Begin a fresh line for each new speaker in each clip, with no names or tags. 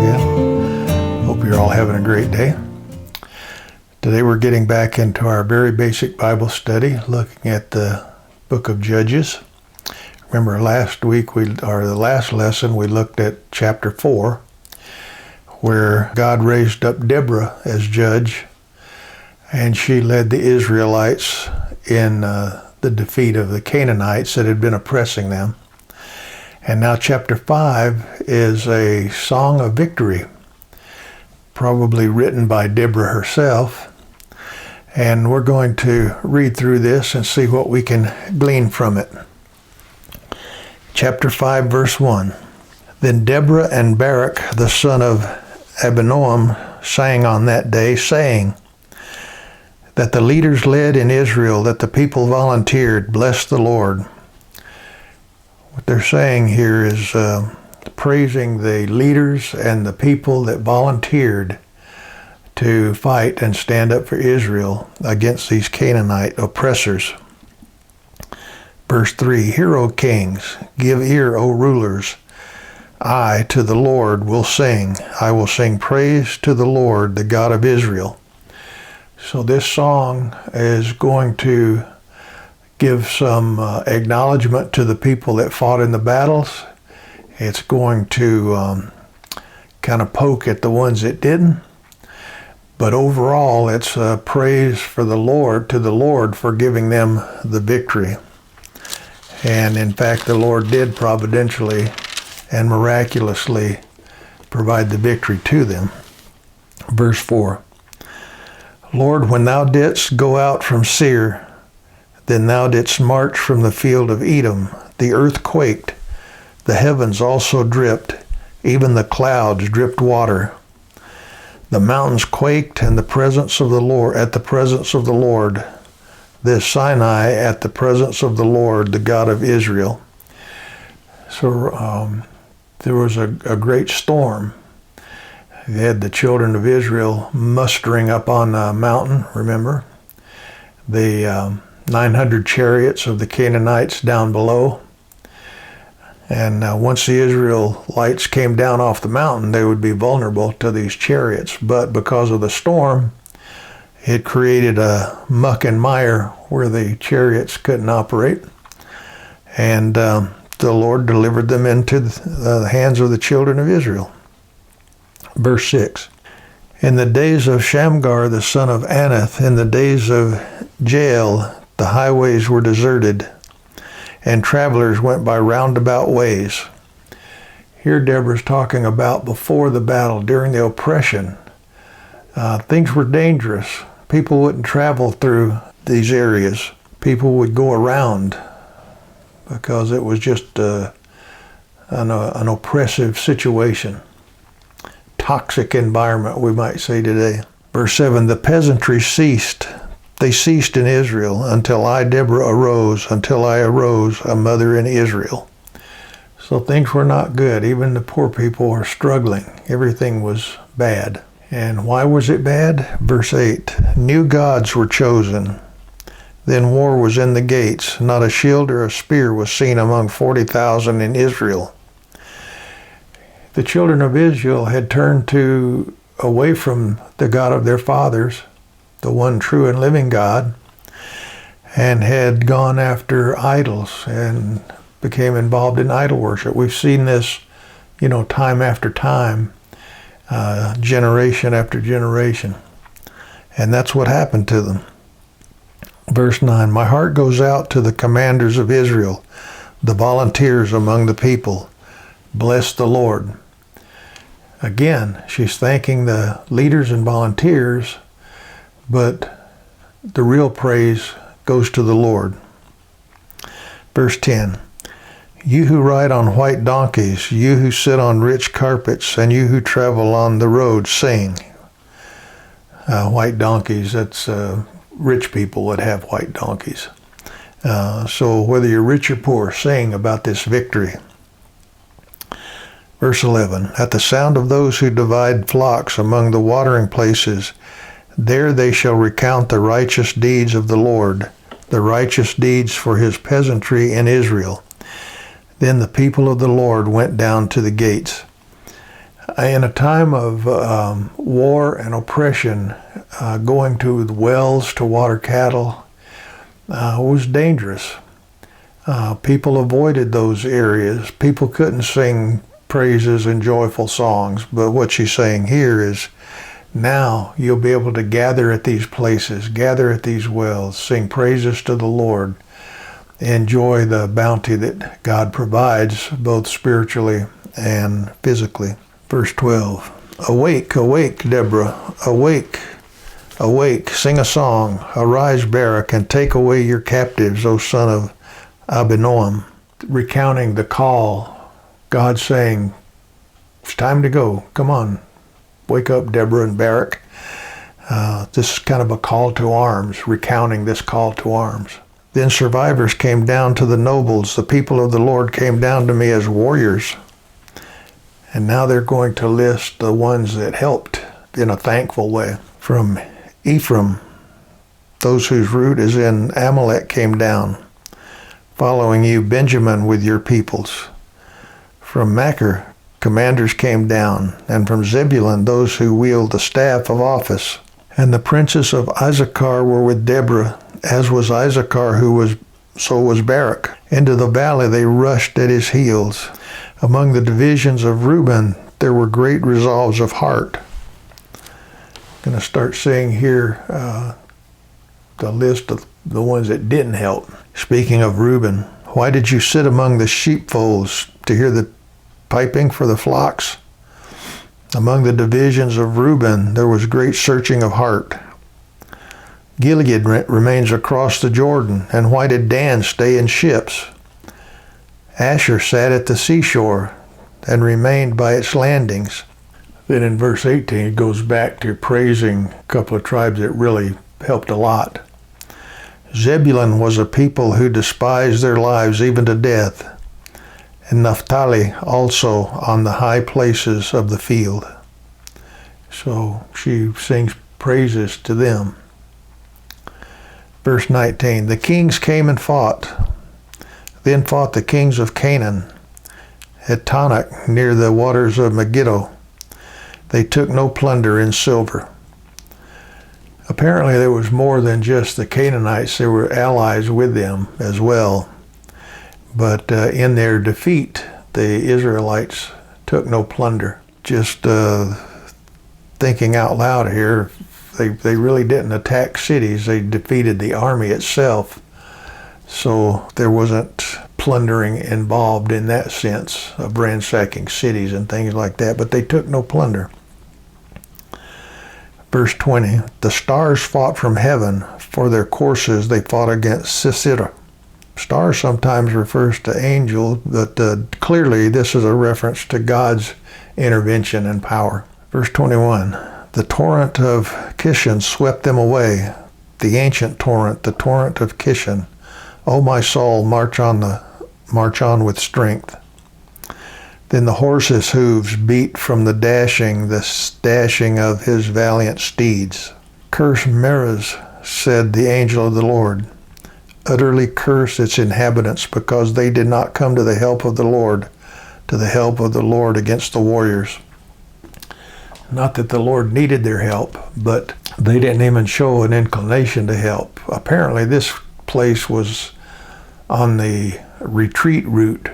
again. Hope you're all having a great day. Today we're getting back into our very basic Bible study, looking at the book of Judges. Remember the last lesson we looked at chapter 4, where God raised up Deborah as judge, and she led the Israelites in the defeat of the Canaanites that had been oppressing them. And now chapter 5 is a song of victory, probably written by Deborah herself. And we're going to read through this and see what we can glean from it. Chapter 5, verse 1. Then Deborah and Barak, the son of Abinoam, sang on that day, saying, that the leaders led in Israel, that the people volunteered, bless the Lord. What they're saying here is praising the leaders and the people that volunteered to fight and stand up for Israel against these Canaanite oppressors. Verse 3, Hear, O kings, give ear, O rulers. I to the Lord will sing. I will sing praise to the Lord, the God of Israel. So this song is going to give some acknowledgement to the people that fought in the battles. It's going to kind of poke at the ones that didn't. But overall, it's a praise for the Lord, to the Lord for giving them the victory. And in fact, the Lord did providentially and miraculously provide the victory to them. Verse 4. Lord, when thou didst go out from Seir, then thou didst march from the field of Edom. The earth quaked, the heavens also dripped, even the clouds dripped water. The mountains quaked in the presence of the Lord, at the presence of the Lord. This Sinai at the presence of the Lord, the God of Israel. So there was a great storm. They had the children of Israel mustering up on a mountain, remember? The 900 chariots of the Canaanites down below. And once the Israelites came down off the mountain, they would be vulnerable to these chariots. But because of the storm, it created a muck and mire where the chariots couldn't operate. And the Lord delivered them into the hands of the children of Israel. Verse 6. In the days of Shamgar, the son of Anath, in the days of Jael, the highways were deserted, and travelers went by roundabout ways. Here Deborah's talking about before the battle, during the oppression. Things were dangerous. People wouldn't travel through these areas. People would go around because it was just an oppressive situation. Toxic environment, we might say today. Verse 7, the peasantry ceased. They ceased in Israel until I, Deborah, arose, until I arose, a mother in Israel. So things were not good. Even the poor people were struggling. Everything was bad. And why was it bad? Verse 8, new gods were chosen. Then war was in the gates. Not a shield or a spear was seen among 40,000 in Israel. The children of Israel had turned away from the God of their fathers, the one true and living God, and had gone after idols and became involved in idol worship. We've seen this, time after time, generation after generation. And that's what happened to them. Verse 9, my heart goes out to the commanders of Israel, the volunteers among the people. Bless the Lord. Again, she's thanking the leaders and volunteers, but the real praise goes to the Lord. Verse 10, you who ride on white donkeys, you who sit on rich carpets, and you who travel on the road, sing. White donkeys, that's rich people would have white donkeys. So whether you're rich or poor, sing about this victory. Verse 11, at the sound of those who divide flocks among the watering places, there they shall recount the righteous deeds of the Lord, the righteous deeds for his peasantry in Israel. Then the people of the Lord went down to the gates. In a time of war and oppression, going to the wells to water cattle was dangerous. People avoided those areas. People couldn't sing praises and joyful songs. But what she's saying here is, now you'll be able to gather at these places, gather at these wells, sing praises to the Lord, enjoy the bounty that God provides, both spiritually and physically. Verse 12, awake, awake, Deborah, awake, awake, sing a song, arise, Barak, and take away your captives, O son of Abinoam. Recounting the call, God saying, it's time to go, come on, wake up, Deborah and Barak. This is kind of a call to arms, recounting this call to arms. Then survivors came down to the nobles. The people of the Lord came down to me as warriors. And now they're going to list the ones that helped in a thankful way. From Ephraim, those whose root is in Amalek came down. Following you, Benjamin with your peoples. From Machir, commanders came down, and from Zebulun, those who wield the staff of office. And the princes of Issachar were with Deborah, as was Issachar, so was Barak. Into the valley they rushed at his heels. Among the divisions of Reuben, there were great resolves of heart. I'm going to start seeing here the list of the ones that didn't help. Speaking of Reuben, why did you sit among the sheepfolds to hear the piping for the flocks? Among the divisions of Reuben, there was great searching of heart. Gilead remains across the Jordan, and why did Dan stay in ships? Asher sat at the seashore and remained by its landings. Then in verse 18, it goes back to praising a couple of tribes that really helped a lot. Zebulun was a people who despised their lives even to death, and Naphtali also on the high places of the field. So she sings praises to them. Verse 19, the kings came and fought. Then fought the kings of Canaan at Tanakh near the waters of Megiddo. They took no plunder in silver. Apparently there was more than just the Canaanites. There were allies with them as well. But in their defeat, the Israelites took no plunder. Just thinking out loud here, they really didn't attack cities. They defeated the army itself. So there wasn't plundering involved in that sense of ransacking cities and things like that, but they took no plunder. Verse 20, the stars fought from heaven. For their courses they fought against Sisera. Stars sometimes refers to angel, but clearly this is a reference to God's intervention and power. Verse 21, the torrent of Kishon swept them away. The ancient torrent, the torrent of Kishon. O my soul, march on with strength. Then the horse's hooves beat from the dashing of his valiant steeds. Curse Meroz, said the angel of the Lord. Utterly curse its inhabitants, because they did not come to the help of the Lord against the warriors. Not that the Lord needed their help, but they didn't even show an inclination to help. Apparently this place was on the retreat route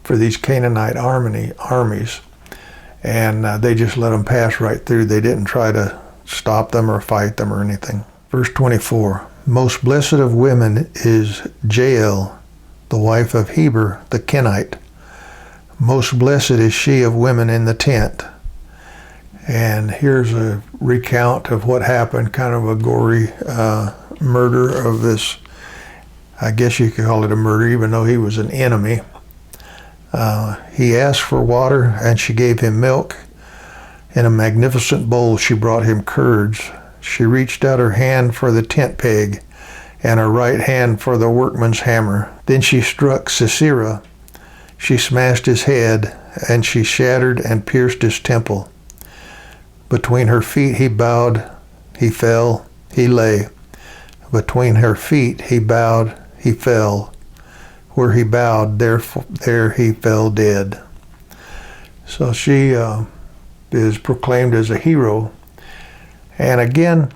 for these Canaanite armies, and they just let them pass right through. They didn't try to stop them or fight them or anything. Verse 24, most blessed of women is Jael, the wife of Heber the Kenite. Most blessed is she of women in the tent. And here's a recount of what happened, kind of a gory murder of this, I guess you could call it a murder, even though he was an enemy. He asked for water, and she gave him milk. In a magnificent bowl she brought him curds. She reached out her hand for the tent peg, and her right hand for the workman's hammer. Then she struck Sisera. She smashed his head, and she shattered and pierced his temple. Between her feet he bowed, he fell, he lay. Between her feet he bowed, he fell. Where he bowed, there he fell dead. So she is proclaimed as a hero. And again,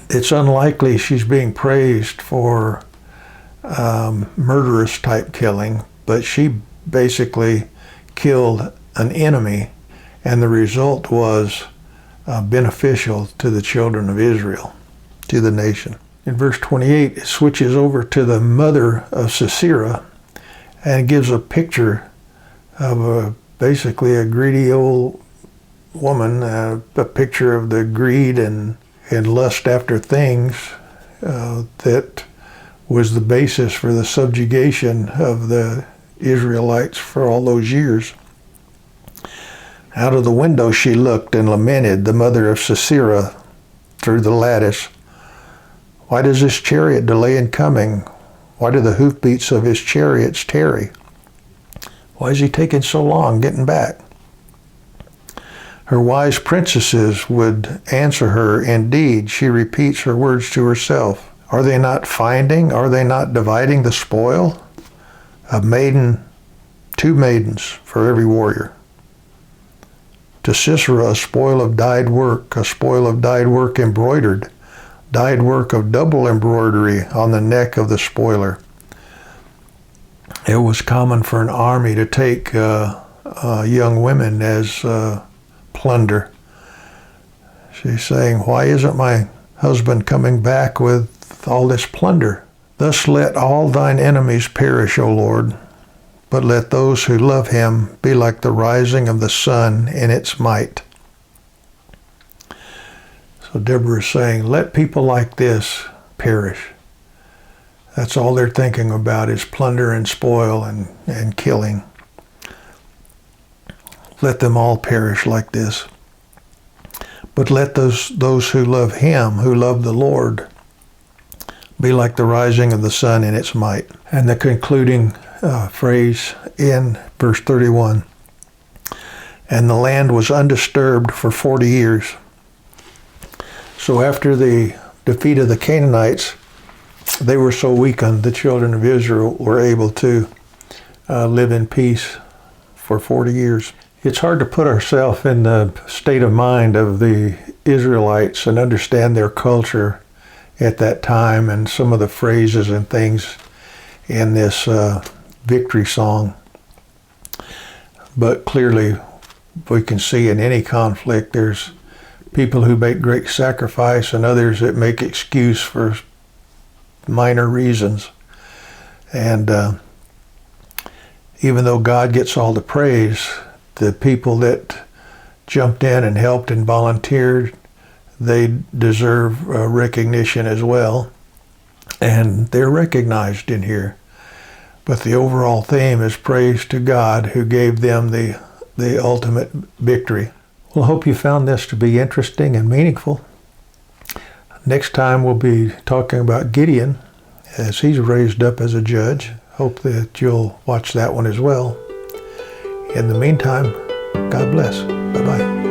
it's unlikely she's being praised for murderous type killing, but she basically killed an enemy, and the result was beneficial to the children of Israel, to the nation. In verse 28, it switches over to the mother of Sisera and gives a picture of basically a greedy old woman, a picture of the greed and lust after things that was the basis for the subjugation of the Israelites for all those years. Out of the window she looked and lamented, the mother of Sisera, through the lattice. Why does this chariot delay in coming? Why do the hoofbeats of his chariots tarry? Why is he taking so long getting back? Her wise princesses would answer her. Indeed, she repeats her words to herself. Are they not finding? Are they not dividing the spoil? A maiden, 2 maidens for every warrior. To Sisera, a spoil of dyed work, a spoil of dyed work embroidered, dyed work of double embroidery on the neck of the spoiler. It was common for an army to take young women as plunder. She's saying, why isn't my husband coming back with all this plunder? Thus let all thine enemies perish, O Lord, but let those who love him be like the rising of the sun in its might. So Deborah is saying, let people like this perish. That's all they're thinking about is plunder and spoil and killing. Let them all perish like this. But let those who love him, who love the Lord, be like the rising of the sun in its might. And the concluding phrase in verse 31, and the land was undisturbed for 40 years. So after the defeat of the Canaanites, they were so weakened, the children of Israel were able to live in peace for 40 years. It's hard to put ourselves in the state of mind of the Israelites and understand their culture at that time and some of the phrases and things in this victory song. But clearly, we can see in any conflict, there's people who make great sacrifice and others that make excuse for minor reasons. And even though God gets all the praise, the people that jumped in and helped and volunteered, they deserve recognition as well. And they're recognized in here. But the overall theme is praise to God who gave them the ultimate victory. Well, I hope you found this to be interesting and meaningful. Next time we'll be talking about Gideon as he's raised up as a judge. Hope that you'll watch that one as well. In the meantime, God bless. Bye-bye.